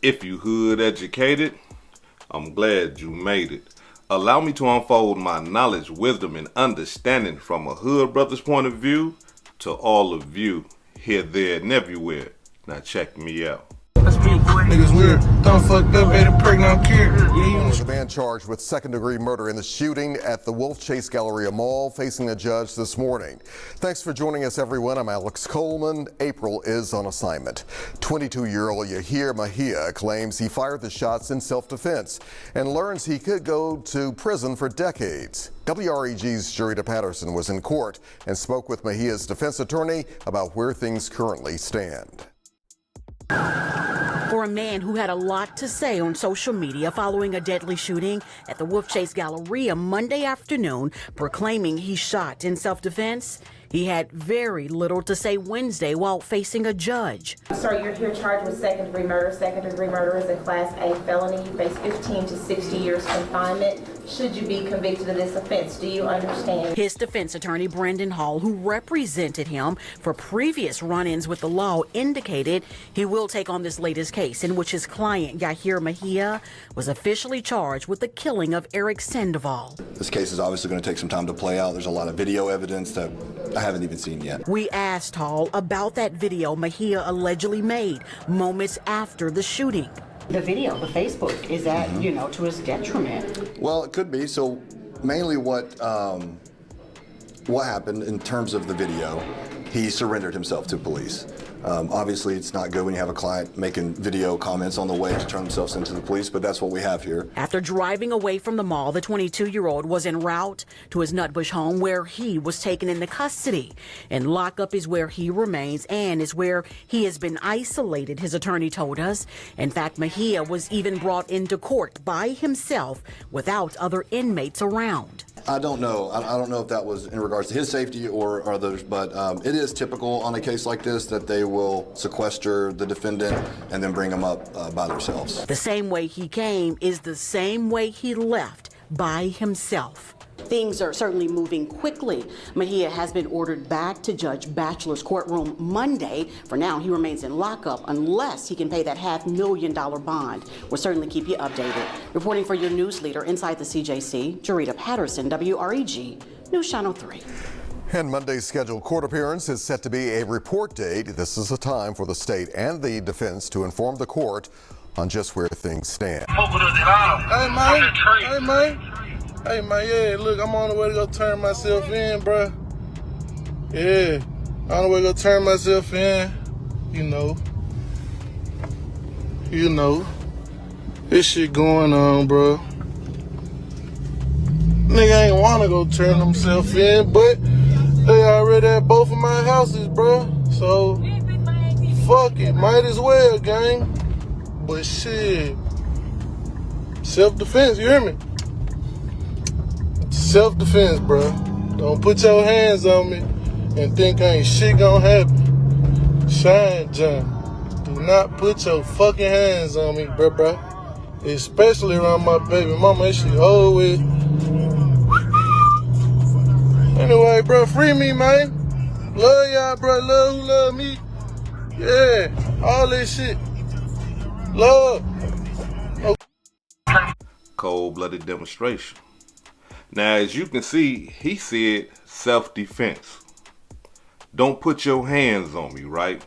If you hood educated, I'm glad you made it. Allow me to unfold my knowledge, wisdom, and understanding from a hood brother's point of view to all of you, here, there, and everywhere. Now check me out. Niggas weird. Don't fuck up, baby, pregnant kid. There's a man charged with second-degree murder in the shooting at the Wolf Chase Galleria Mall, facing a judge this morning. Thanks for joining us, everyone. I'm Alex Coleman. April is on assignment. 22-year-old Yahir Mahia claims he fired the shots in self-defense and learns he could go to prison for decades. WREG's Jarita Patterson was in court and spoke with Mahia's defense attorney about where things currently stand. For a man who had a lot to say on social media following a deadly shooting at the Wolf Chase Galleria Monday afternoon, proclaiming he shot in self-defense, he had very little to say Wednesday while facing a judge. Sir, you're here charged with second-degree murder. Second-degree murder is a Class A felony. You face 15 to 60 years confinement should you be convicted of this offense. Do you understand? His defense attorney, Brendan Hall, who represented him for previous run-ins with the law, indicated he will take on this latest case in which his client, Yahir Mahia, was officially charged with the killing of Eric Sandoval. This case is obviously going to take some time to play out. There's a lot of video evidence that I haven't even seen yet. We asked Hall about that video Mahia allegedly made moments after the shooting. The video, the Facebook, is that, to his detriment? Well, it could be. So mainly what happened in terms of the video, he surrendered himself to police. Obviously, it's not good when you have a client making video comments on the way to turn themselves into the police, but that's what we have here. After driving away from the mall, the 22-year-old was en route to his Nutbush home where he was taken into custody. And lockup is where he remains and is where he has been isolated, his attorney told us. In fact, Mahia was even brought into court by himself without other inmates around. I don't know. I don't know if that was in regards to his safety or others, but it is typical on a case like this that they will sequester the defendant and then bring them up by themselves. The same way he came is the same way he left, by himself. Things are certainly moving quickly. Mahia has been ordered back to Judge Batchelor's courtroom Monday. For now, he remains in lockup unless he can pay that $500,000 bond. We'll certainly keep you updated. Reporting for your news leader inside the CJC, Jarita Patterson, WREG, News Channel 3. And Monday's scheduled court appearance is set to be a report date. This is a time for the state and the defense to inform the court on just where things stand. Hey, man, yeah, look, I'm on the way to go turn myself in, bruh. Yeah, on the way to go turn myself in, you know. This shit going on, bro. Nigga ain't wanna go turn himself in, but they already at both of my houses, bro. So, fuck it, might as well, gang. But shit, self-defense, you hear me? Self-defense, bro. Don't put your hands on me and think ain't shit gonna happen. Shine, John. Do not put your fucking hands on me, bro. Especially around my baby mama. That shit always. Anyway, bro, free me, man. Love y'all, bro. Love who love me. Yeah, all this shit. Love. Cold-blooded demonstration. Now, as you can see, he said self-defense. Don't put your hands on me, right?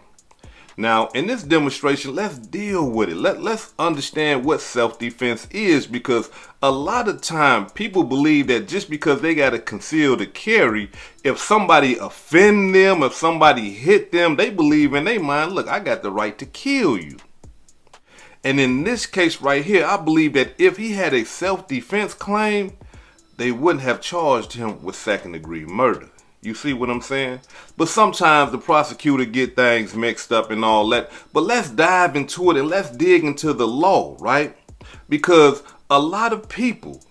Now, in this demonstration, let's deal with it. Let's understand what self-defense is, because a lot of time people believe that just because they got a concealed carry, if somebody offend them, if somebody hit them, they believe in their mind, look, I got the right to kill you. And in this case right here, I believe that if he had a self-defense claim, they wouldn't have charged him with second-degree murder. You see what I'm saying? But sometimes the prosecutor get things mixed up and all that. But let's dive into it and let's dig into the law, right? Because a lot of people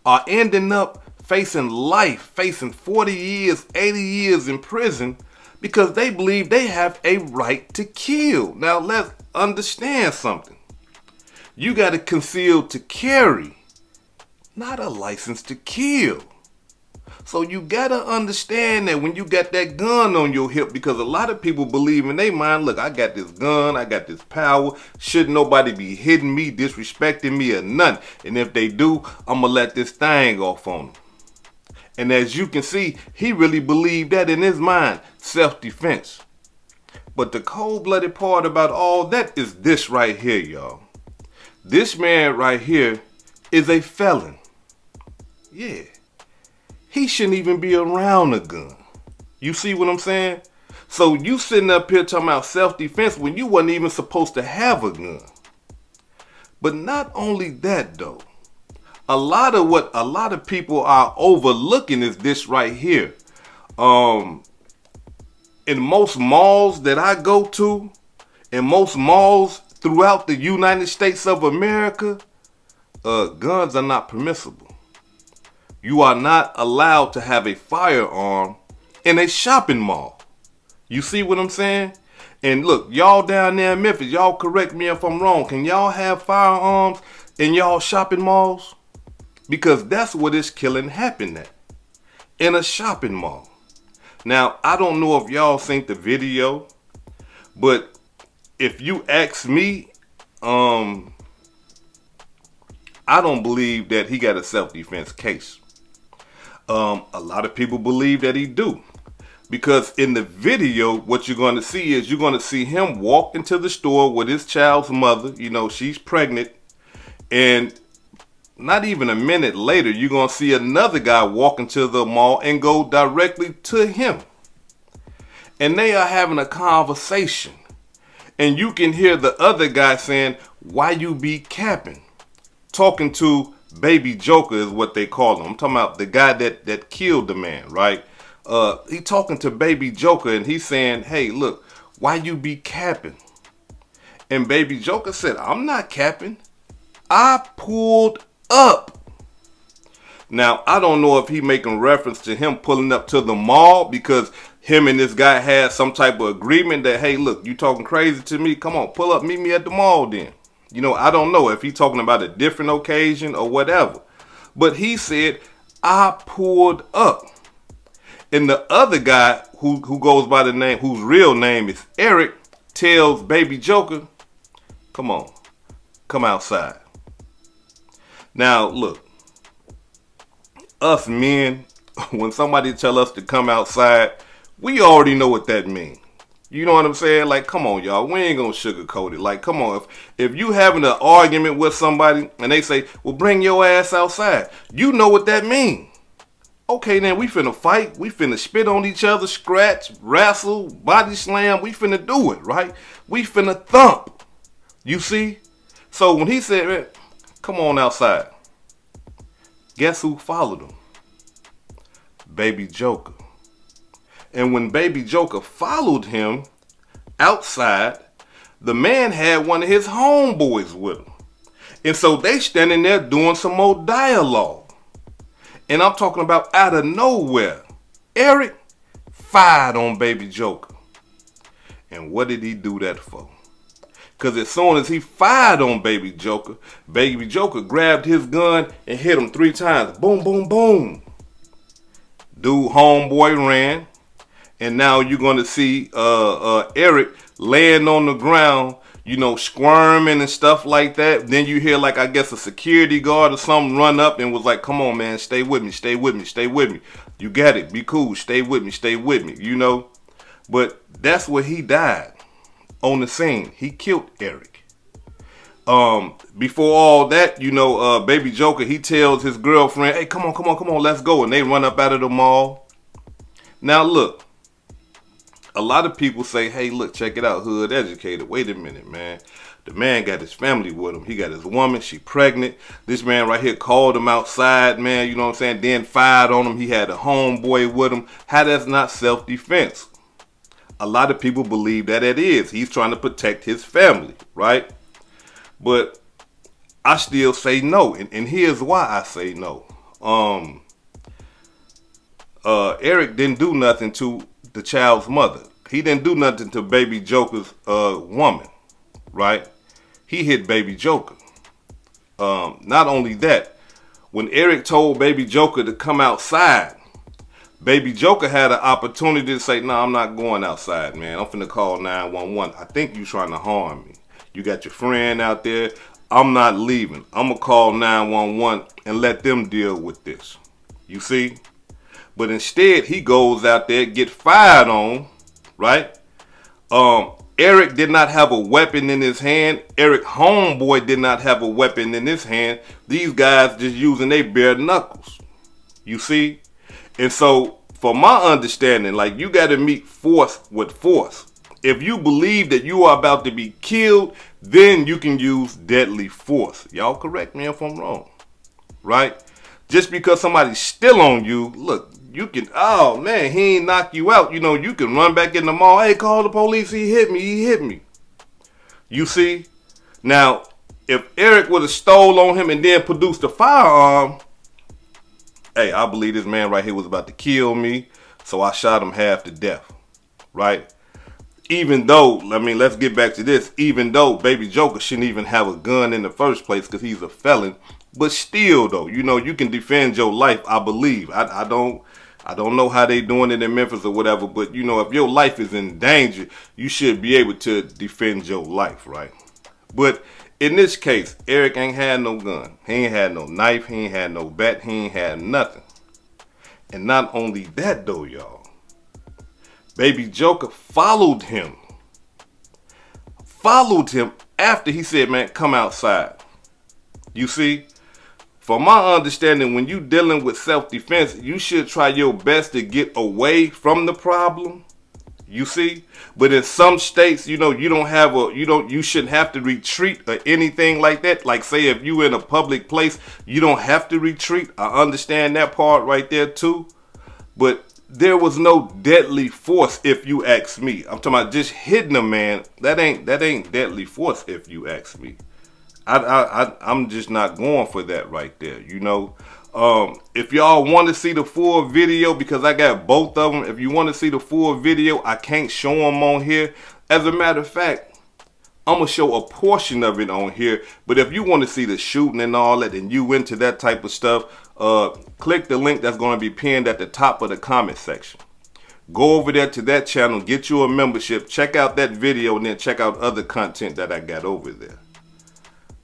are ending up facing life, facing 40 years, 80 years in prison because they believe they have a right to kill. Now let's understand something. You got a concealed to carry, not a license to kill. So you gotta understand that when you got that gun on your hip, because a lot of people believe in their mind, look, I got this gun, I got this power, shouldn't nobody be hitting me, disrespecting me or nothing. And if they do, I'm gonna let this thing off on them. And as you can see, he really believed that in his mind, self-defense. But the cold-blooded part about all that is this right here, y'all. This man right here is a felon. Yeah. He shouldn't even be around a gun. You see what I'm saying? So you sitting up here talking about self-defense when you wasn't even supposed to have a gun. But not only that though. A lot of people are overlooking is this right here. In most malls that I go to, in most malls throughout the United States of America, guns are not permissible. You are not allowed to have a firearm in a shopping mall. You see what I'm saying? And look, y'all down there in Memphis, y'all correct me if I'm wrong. Can y'all have firearms in y'all shopping malls? Because that's where this killing happened at. In a shopping mall. Now, I don't know if y'all seen the video, but if you ask me, I don't believe that he got a self-defense case. A lot of people believe that he do. Because in the video, what you're going to see is you're going to see him walk into the store with his child's mother. You know, she's pregnant. And not even a minute later, you're going to see another guy walk into the mall and go directly to him. And they are having a conversation. And you can hear the other guy saying, why you be capping? Talking to Baby Joker is what they call him. I'm talking about the guy that killed the man, right? He talking to Baby Joker and he's saying, hey, look, why you be capping? And Baby Joker said, I'm not capping. I pulled up. Now, I don't know if he making reference to him pulling up to the mall because him and this guy had some type of agreement that, hey, look, you talking crazy to me? Come on, pull up, meet me at the mall then. You know, I don't know if he talking about a different occasion or whatever. But he said, I pulled up. And the other guy who goes by the name, whose real name is Eric, tells Baby Joker, come on, come outside. Now, look, us men, when somebody tell us to come outside, we already know what that means. You know what I'm saying? Like, come on, y'all. We ain't gonna sugarcoat it. Like, come on. If you having an argument with somebody and they say, well, bring your ass outside, you know what that means. Okay, then we finna fight. We finna spit on each other, scratch, wrestle, body slam. We finna do it, right? We finna thump. You see? So when he said, man, come on outside, guess who followed him? Baby Joker. And when Baby Joker followed him outside, the man had one of his homeboys with him. And so they standing there doing some more dialogue. And I'm talking about out of nowhere, Eric fired on Baby Joker. And what did he do that for? Because as soon as he fired on Baby Joker grabbed his gun and hit him 3 times. Boom, boom, boom. Dude, homeboy ran. And now you're going to see Eric laying on the ground, you know, squirming and stuff like that. Then you hear, like, I guess a security guard or something run up and was like, come on, man, stay with me, stay with me, stay with me. You got it. Be cool. Stay with me, you know. But that's where he died on the scene. He killed Eric. Before all that, you know, Baby Joker, he tells his girlfriend, hey, come on, let's go. And they run up out of the mall. Now, look. A lot of people say, hey, look, check it out, hood educated. Wait a minute, man. The man got his family with him. He got his woman. She pregnant. This man right here called him outside, man. You know what I'm saying? Then fired on him. He had a homeboy with him. How that's not self-defense? A lot of people believe that it is. He's trying to protect his family, right? But I still say no. And here's why I say no. Eric didn't do nothing to the child's mother. He didn't do nothing to Baby Joker's woman, right? He hit Baby Joker. Not only that, when Eric told Baby Joker to come outside, Baby Joker had an opportunity to say, nah, I'm not going outside, man. I'm finna call 911. I think you trying to harm me. You got your friend out there. I'm not leaving. I'm gonna call 911 and let them deal with this. You see? But instead, he goes out there, get fired on, right? Eric did not have a weapon in his hand. Eric homeboy did not have a weapon in his hand. These guys just using their bare knuckles. You see? And so, from my understanding, like, you got to meet force with force. If you believe that you are about to be killed, then you can use deadly force. Y'all correct me if I'm wrong, right? Just because somebody's still on you, look, you can, oh man, he ain't knock you out. You know, you can run back in the mall. Hey, call the police. He hit me. You see? Now, if Eric would have stole on him and then produced a firearm, hey, I believe this man right here was about to kill me, so I shot him half to death, right? Even though, I mean, let's get back to this. Even though Baby Joker shouldn't even have a gun in the first place because he's a felon, but still, though, you know, you can defend your life, I believe. I don't know how they doing it in Memphis or whatever, but, you know, if your life is in danger, you should be able to defend your life, right? But in this case, Eric ain't had no gun. He ain't had no knife. He ain't had no bat. He ain't had nothing. And not only that, though, y'all. Baby Joker followed him. Followed him after he said, man, come outside. You see? From my understanding, when you dealing with self-defense, you should try your best to get away from the problem. You see? But in some states, you know, you shouldn't have to retreat or anything like that. Like, say, if you in a public place, you don't have to retreat. I understand that part right there too. But there was no deadly force, if you ask me. I'm talking about just hitting a man. That ain't deadly force, if you ask me. I'm just not going for that right there, you know. If y'all want to see the full video, because I got both of them, if you want to see the full video, I can't show them on here. As a matter of fact, I'm going to show a portion of it on here. But if you want to see the shooting and all that, and you into that type of stuff, click the link that's going to be pinned at the top of the comment section. Go over there to that channel, get you a membership, check out that video, and then check out other content that I got over there.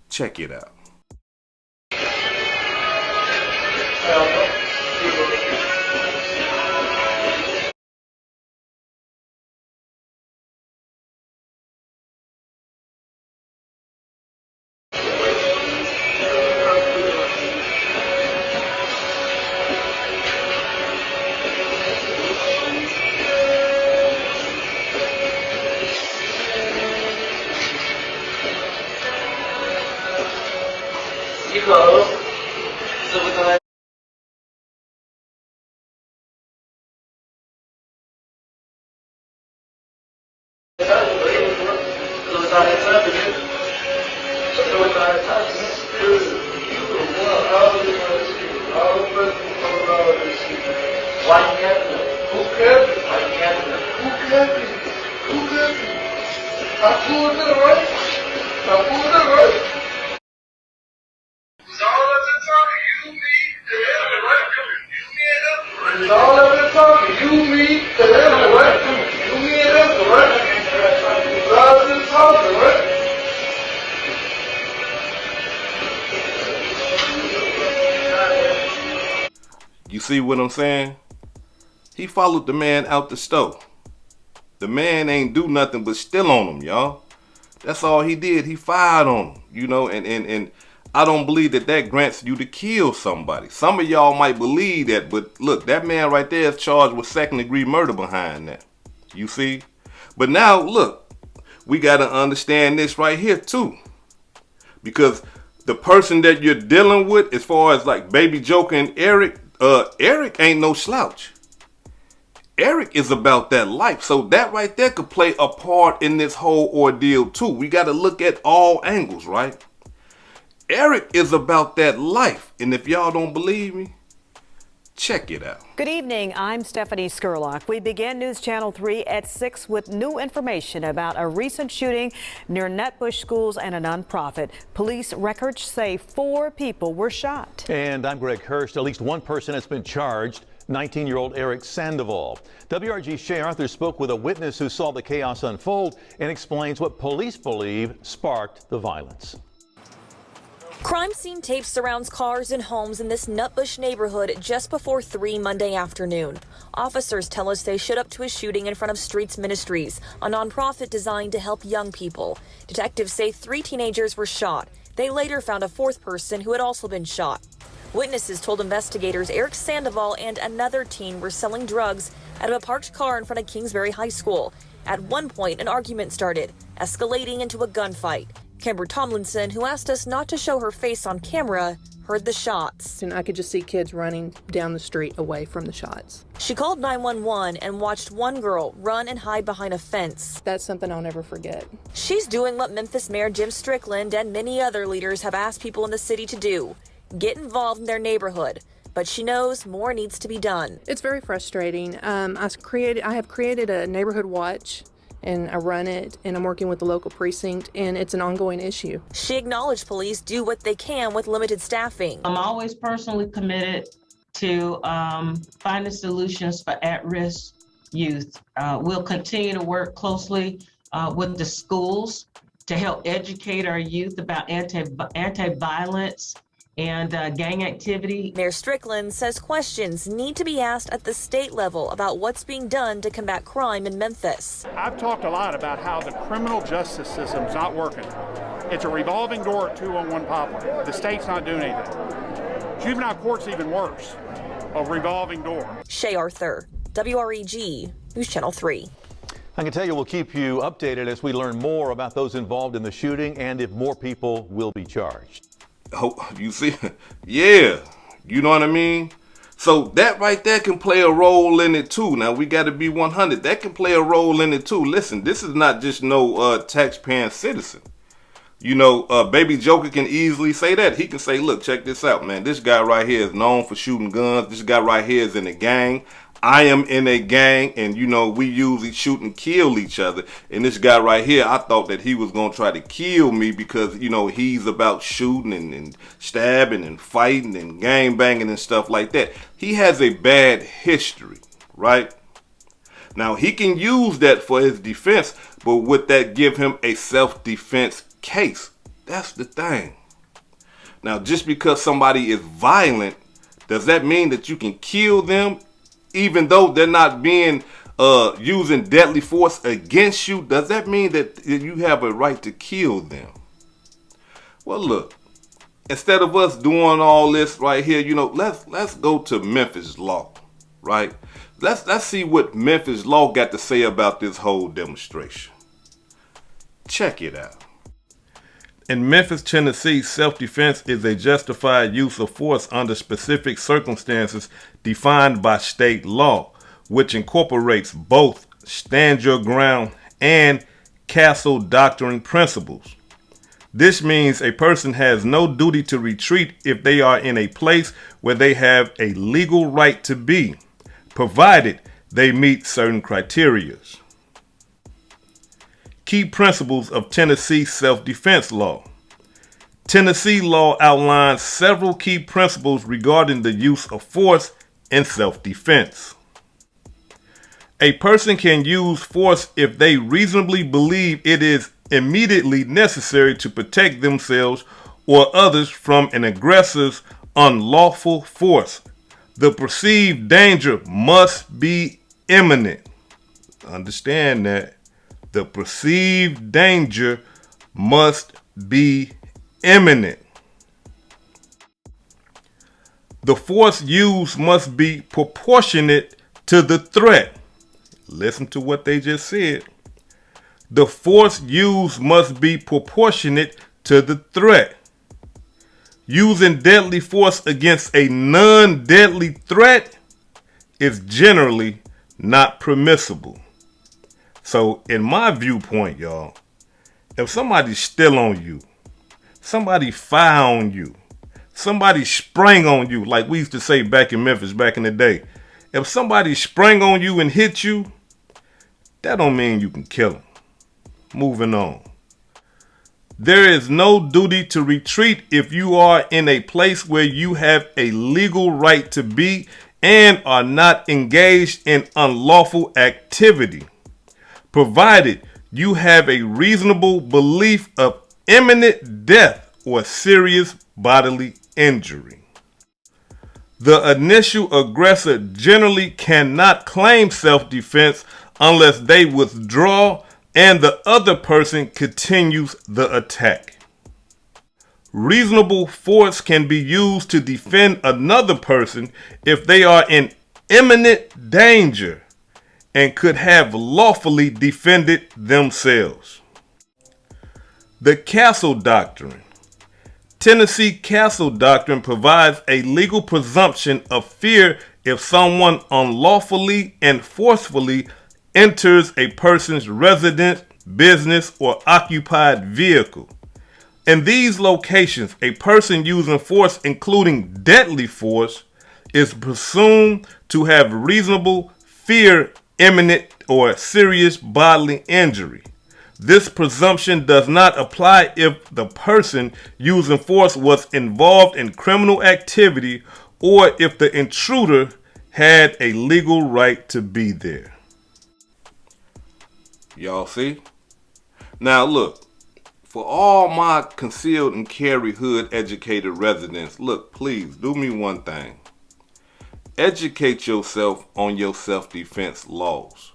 Check it out. You see what I'm saying? He followed the man out the store. The man ain't do nothing but still on him, y'all. That's all he did. He fired on him, you know, and I don't believe that grants you to kill somebody. Some of y'all might believe that, but look, that man right there is charged with second-degree murder behind that. You see? But now, look, we got to understand this right here, too. Because the person that you're dealing with, as far as like Baby Joker and Eric, Eric ain't no slouch. Eric is about that life. So that right there could play a part in this whole ordeal too. We got to look at all angles, right? Eric is about that life. And if y'all don't believe me, check it out. Good evening. I'm Stephanie Skurlock. We begin News Channel 3 at 6 with new information about a recent shooting near Nutbush Schools and a nonprofit. Police records say 4 people were shot. And I'm Greg Hurst. At least one person has been charged. 19-year-old Eric Sandoval. WRG's Shay Arthur spoke with a witness who saw the chaos unfold and explains what police believe sparked the violence. Crime scene tape surrounds cars and homes in this Nutbush neighborhood just before 3 Monday afternoon. Officers tell us they showed up to a shooting in front of Streets Ministries, a nonprofit designed to help young people. Detectives say 3 teenagers were shot. They later found a 4th person who had also been shot. Witnesses told investigators Eric Sandoval and another teen were selling drugs out of a parked car in front of Kingsbury High School. At one point, an argument started, escalating into a gunfight. Kimber Tomlinson, who asked us not to show her face on camera, heard the shots. And I could just see kids running down the street away from the shots. She called 911 and watched one girl run and hide behind a fence. That's something I'll never forget. She's doing what Memphis Mayor Jim Strickland and many other leaders have asked people in the city to do: get involved in their neighborhood. But she knows more needs to be done. It's very frustrating. I have created a neighborhood watch, and I run it, and I'm working with the local precinct, and it's an ongoing issue. She acknowledged police do what they can with limited staffing. I'm always personally committed to finding solutions for at-risk youth. We'll continue to work closely with the schools to help educate our youth about anti-violence and gang activity. Mayor Strickland says questions need to be asked at the state level about what's being done to combat crime in Memphis. I've talked a lot about how the criminal justice system's not working. It's a revolving door at 201 Poplar. The state's not doing anything. Juvenile court's even worse, a revolving door. Shay Arthur, WREG, News Channel 3. I can tell you we'll keep you updated as we learn more about those involved in the shooting and if more people will be charged. Oh, you see? Yeah. You know what I mean? So that right there can play a role in it too. Now we got to be 100. That can play a role in it too. Listen, this is not just no taxpaying citizen. You know, Baby Joker can easily say that. He can say, look, check this out, man. This guy right here is known for shooting guns. This guy right here is in a gang. I am in a gang, and you know, we usually shoot and kill each other. And this guy right here, I thought that he was going to try to kill me because, you know, he's about shooting and stabbing and fighting and gang banging and stuff like that. He has a bad history, right? Now, he can use that for his defense, but would that give him a self-defense case? That's the thing. Now, just because somebody is violent, does that mean that you can kill them? Even though they're not being using deadly force against you, does that mean that you have a right to kill them? Well, look, instead of us doing all this right here, you know, let's go to Memphis law, right? Let's see what Memphis law got to say about this whole demonstration. Check it out. In Memphis, Tennessee, self-defense is a justified use of force under specific circumstances defined by state law, which incorporates both stand your ground and castle doctrine principles. This means a person has no duty to retreat if they are in a place where they have a legal right to be, provided they meet certain criteria. Key principles of Tennessee self-defense law. Tennessee law outlines several key principles regarding the use of force in self-defense. A person can use force if they reasonably believe it is immediately necessary to protect themselves or others from an aggressor's unlawful force. The perceived danger must be imminent. Understand that. The perceived danger must be imminent. The force used must be proportionate to the threat. Listen to what they just said. The force used must be proportionate to the threat. Using deadly force against a non-deadly threat is generally not permissible. So in my viewpoint, y'all, if somebody still on you, somebody found you, somebody sprang on you, like we used to say back in Memphis back in the day, if somebody sprang on you and hit you, that don't mean you can kill them. Moving on. There is no duty to retreat if you are in a place where you have a legal right to be and are not engaged in unlawful activity, provided you have a reasonable belief of imminent death or serious bodily injury. The initial aggressor generally cannot claim self-defense unless they withdraw and the other person continues the attack. Reasonable force can be used to defend another person if they are in imminent danger and could have lawfully defended themselves. The Castle Doctrine. Tennessee Castle Doctrine provides a legal presumption of fear if someone unlawfully and forcefully enters a person's residence, business, or occupied vehicle. In these locations, a person using force, including deadly force, is presumed to have reasonable fear imminent or serious bodily injury. This presumption does not apply if the person using force was involved in criminal activity or if the intruder had a legal right to be there. Y'all see? Now look, for all my concealed and carry hood educated residents, look, please do me one thing. Educate yourself on your self-defense laws.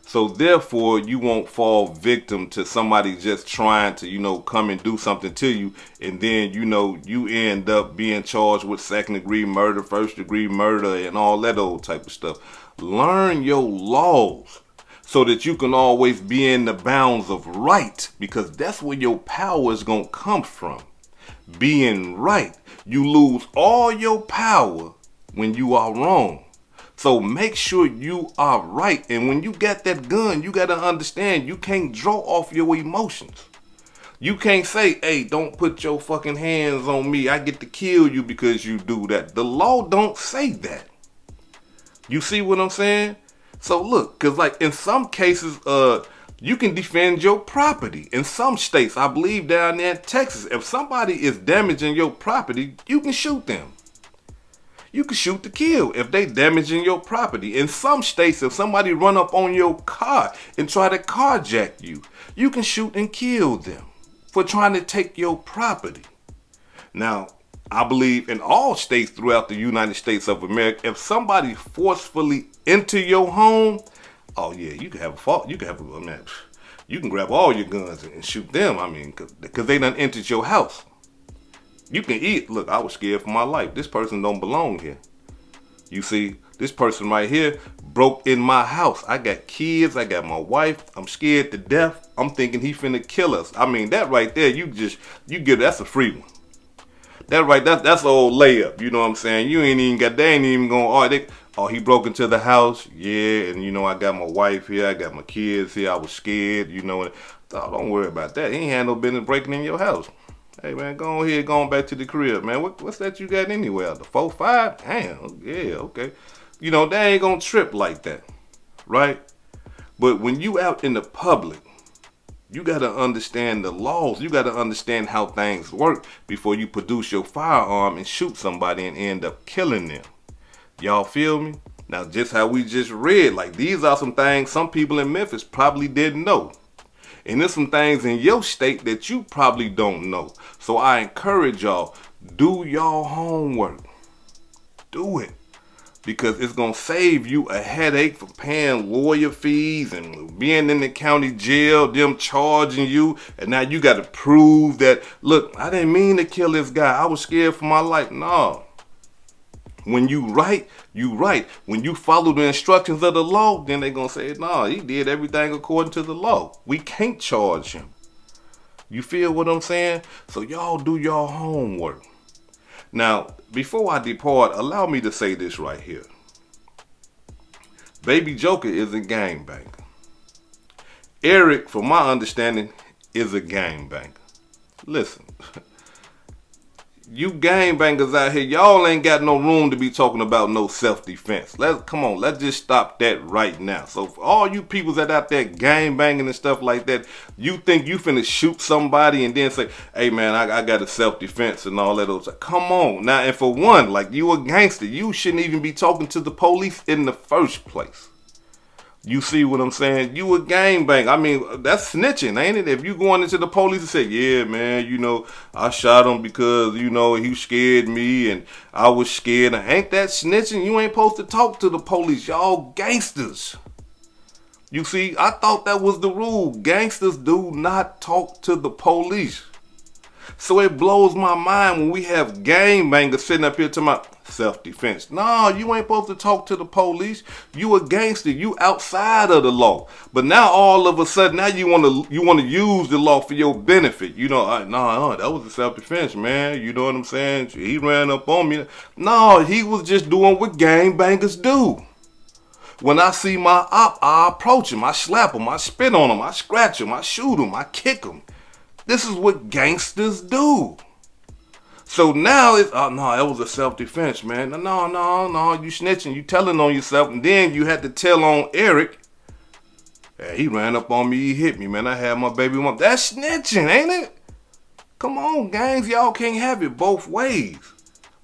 So therefore, you won't fall victim to somebody just trying to, come and do something to you. And then, you end up being charged with second-degree murder, first-degree murder, and all that old type of stuff. Learn your laws so that you can always be in the bounds of right, because that's where your power is going to come from. Being right. You lose all your power when you are wrong. So make sure you are right. And when you got that gun, you got to understand you can't draw off your emotions. You can't say, hey, don't put your fucking hands on me. I get to kill you because you do that. The law don't say that. You see what I'm saying? So look, because like in some cases, you can defend your property. In some states, I believe down there in Texas, if somebody is damaging your property, you can shoot them. You can shoot to kill if they damaging your property. In some states, if somebody run up on your car and try to carjack you, you can shoot and kill them for trying to take your property. Now, I believe in all states throughout the United States of America, if somebody forcefully enter your home, oh yeah, you can have a fault. You can grab all your guns and shoot them. Because they done entered your house. You can eat. Look, I was scared for my life. This person don't belong here. You see, this person right here broke in my house. I got kids. I got my wife. I'm scared to death. I'm thinking he finna kill us. That right there, that's a free one. That's an old layup. You know what I'm saying? They ain't even going, he broke into the house. Yeah, and I got my wife here. I got my kids here. I was scared, Don't worry about that. He ain't had no business breaking in your house. Hey man, go ahead, going back to the crib, man. What's that you got anywhere? The 4-5? Damn, yeah, okay. They ain't gonna trip like that, right? But when you out in the public, you gotta understand the laws. You gotta understand how things work before you produce your firearm and shoot somebody and end up killing them. Y'all feel me? Now, just how we just read, like these are some things some people in Memphis probably didn't know. And there's some things in your state that you probably don't know. So I encourage y'all, do y'all homework. Do it. Because it's going to save you a headache for paying lawyer fees and being in the county jail, them charging you. And now you got to prove that, look, I didn't mean to kill this guy. I was scared for my life. No. When you right, you right. When you follow the instructions of the law, then they're going to say, no, he did everything according to the law. We can't charge him. You feel what I'm saying? So y'all do y'all homework. Now, before I depart, allow me to say this right here. Baby Joker is a gangbanger. Eric, from my understanding, is a gangbanger. Listen. You gangbangers out here, y'all ain't got no room to be talking about no self-defense. Let's just stop that right now. So for all you people that out there gangbanging and stuff like that, you think you finna shoot somebody and then say, hey man, I got a self-defense and all that. Come on. Now, and for one, like, you a gangster, you shouldn't even be talking to the police in the first place. You see what I'm saying? You a gangbang. I mean, that's snitching, ain't it? If you going into the police and say, yeah, man, I shot him because, he scared me and I was scared. Ain't that snitching? You ain't supposed to talk to the police. Y'all gangsters. You see, I thought that was the rule. Gangsters do not talk to the police. So it blows my mind when we have gangbangers sitting up here talking about self-defense. No, you ain't supposed to talk to the police. You a gangster. You outside of the law. But now all of a sudden, now you want to use the law for your benefit. That was a self-defense, man. You know what I'm saying? He ran up on me. No, he was just doing what gangbangers do. When I see my op, I approach him. I slap him. I spit on him. I scratch him. I shoot him. I kick him. This is what gangsters do. So now it's, that was a self-defense, man. No, you snitching, you telling on yourself, and then you had to tell on Eric. Yeah, he ran up on me, he hit me, man. I had my baby mom. That's snitching, ain't it? Come on, gangs, y'all can't have it both ways.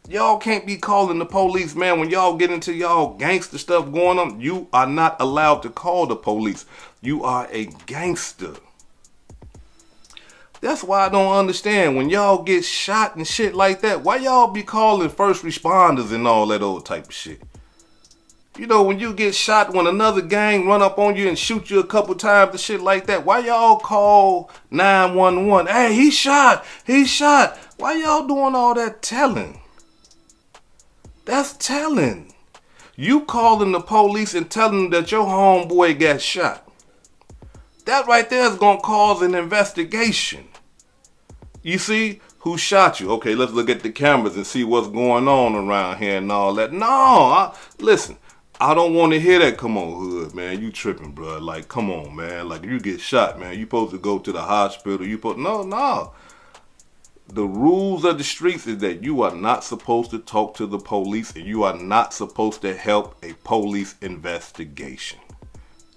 Y'all can't be calling the police, man. When y'all get into y'all gangster stuff going on, you are not allowed to call the police. You are a gangster. That's why I don't understand when y'all get shot and shit like that. Why y'all be calling first responders and all that old type of shit? When you get shot, when another gang run up on you and shoot you a couple times and shit like that, why y'all call 911? Hey, he shot. Why y'all doing all that telling? That's telling. You calling the police and telling them that your homeboy got shot. That right there is going to cause an investigation. You see who shot you. Okay, let's look at the cameras and see what's going on around here and all that. No, listen, I don't want to hear that. Come on, hood, man. You tripping, bro. Like, come on, man. Like, if you get shot, man, you supposed to go to the hospital. No. The rules of the streets is that you are not supposed to talk to the police and you are not supposed to help a police investigation.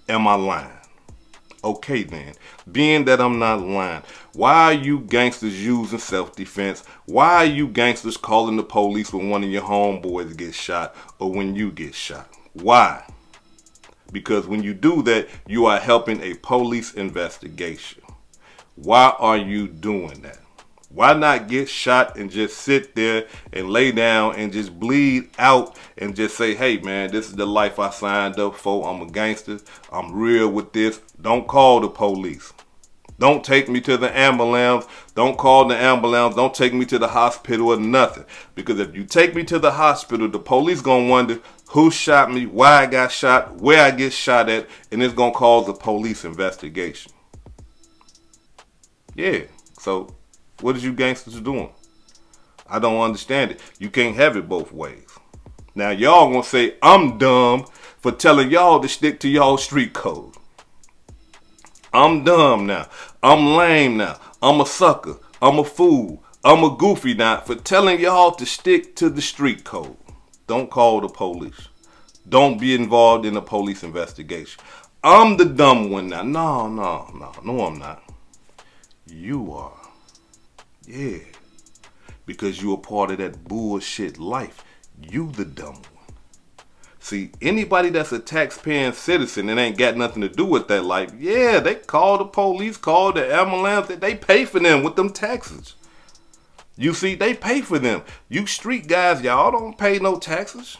Am I lying? Okay then, being that I'm not lying, why are you gangsters using self-defense? Why are you gangsters calling the police when one of your homeboys gets shot or when you get shot? Why? Because when you do that, you are helping a police investigation. Why are you doing that? Why not get shot and just sit there and lay down and just bleed out and just say, hey man, this is the life I signed up for. I'm a gangster. I'm real with this. Don't call the police. Don't take me to the ambulance. Don't call the ambulance. Don't take me to the hospital or nothing. Because if you take me to the hospital, the police gonna wonder who shot me, why I got shot, where I get shot at, and it's gonna cause a police investigation. Yeah, so what is you gangsters doing? I don't understand it. You can't have it both ways. Now y'all gonna say I'm dumb for telling y'all to stick to y'all street code. I'm dumb now. I'm lame now. I'm a sucker. I'm a fool. I'm a goofy now for telling y'all to stick to the street code. Don't call the police. Don't be involved in a police investigation. I'm the dumb one now. No, I'm not. You are. Yeah, because you a part of that bullshit life. You the dumb one. See, anybody that's a taxpaying citizen and ain't got nothing to do with that life, yeah, they call the police, call the ambulance, they pay for them with them taxes. You see, they pay for them. You street guys, y'all don't pay no taxes.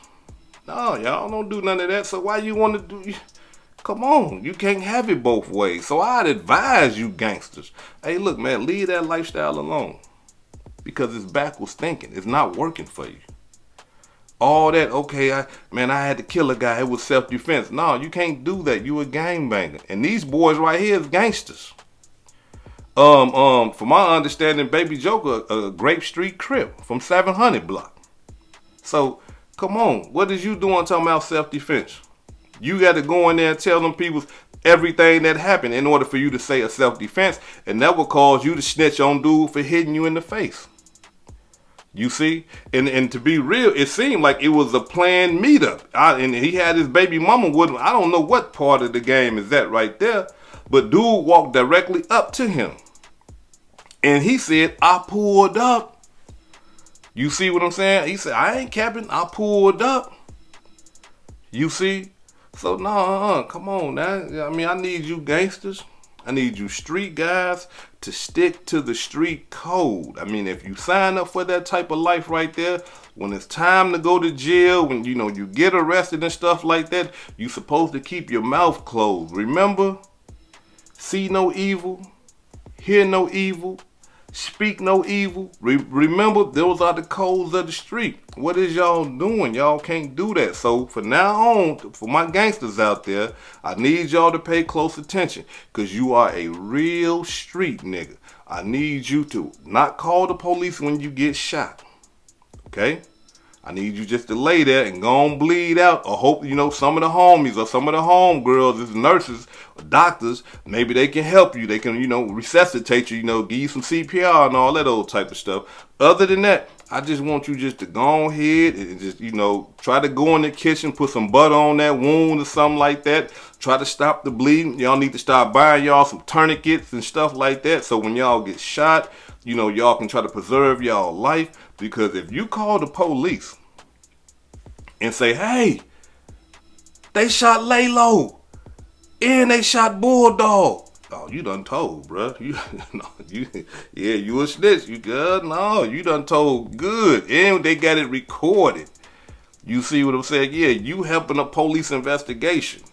No, y'all don't do none of that, so why you want to do... Come on, you can't have it both ways. So I'd advise you gangsters, hey look man, leave that lifestyle alone. Because it's backwards thinking. It's not working for you. All that, okay, I had to kill a guy. It was self-defense. No, you can't do that. You a gangbanger. And these boys right here is gangsters. From my understanding, Baby Joker, a Grape Street Crip from 700 block. So, come on, what is you doing talking about self-defense? You got to go in there and tell them people everything that happened in order for you to say a self-defense, and that will cause you to snitch on dude for hitting you in the face. You see, and to be real, it seemed like it was a planned meetup. And he had his baby mama with him. I don't know what part of the game is that right there, but dude walked directly up to him, and he said, "I pulled up." You see what I'm saying? He said, "I ain't capping. I pulled up." You see, so no, come on now. I mean, I need you gangsters. I need you street guys to stick to the street code. I mean, if you sign up for that type of life right there, when it's time to go to jail, when you get arrested and stuff like that, you're supposed to keep your mouth closed. Remember? See no evil, hear no evil, speak no evil. Remember, those are the codes of the street. What is y'all doing? Y'all can't do that. So from now on, for my gangsters out there, I need y'all to pay close attention, because you are a real street nigga. I need you to not call the police when you get shot. Okay? I need you just to lay there and go on bleed out, or hope, some of the homies or some of the homegirls as nurses or doctors, maybe they can help you. They can, resuscitate you, give you some CPR and all that old type of stuff. Other than that, I just want you just to go ahead and just, try to go in the kitchen, put some butter on that wound or something like that. Try to stop the bleeding. Y'all need to start buying y'all some tourniquets and stuff like that, so when y'all get shot, y'all can try to preserve y'all life. Because if you call the police and say, "Hey, they shot Laylo and they shot Bulldog," oh, you done told, bruh. You a snitch. You good? No, you done told good. And they got it recorded. You see what I'm saying? Yeah, you helping a police investigation.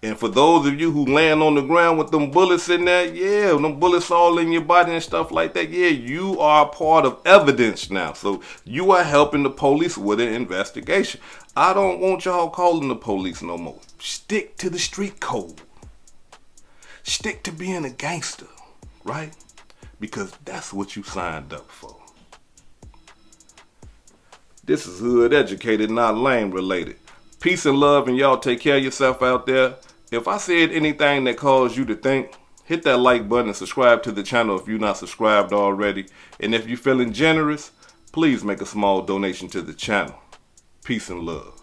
And for those of you who land on the ground with them bullets in there, yeah, them bullets all in your body and stuff like that, yeah, you are part of evidence now. So you are helping the police with an investigation. I don't want y'all calling the police no more. Stick to the street code. Stick to being a gangster, right? Because that's what you signed up for. This is Hood Educated, not Lame Related. Peace and love, and y'all take care of yourself out there. If I said anything that caused you to think, hit that like button and subscribe to the channel if you're not subscribed already. And if you're feeling generous, please make a small donation to the channel. Peace and love.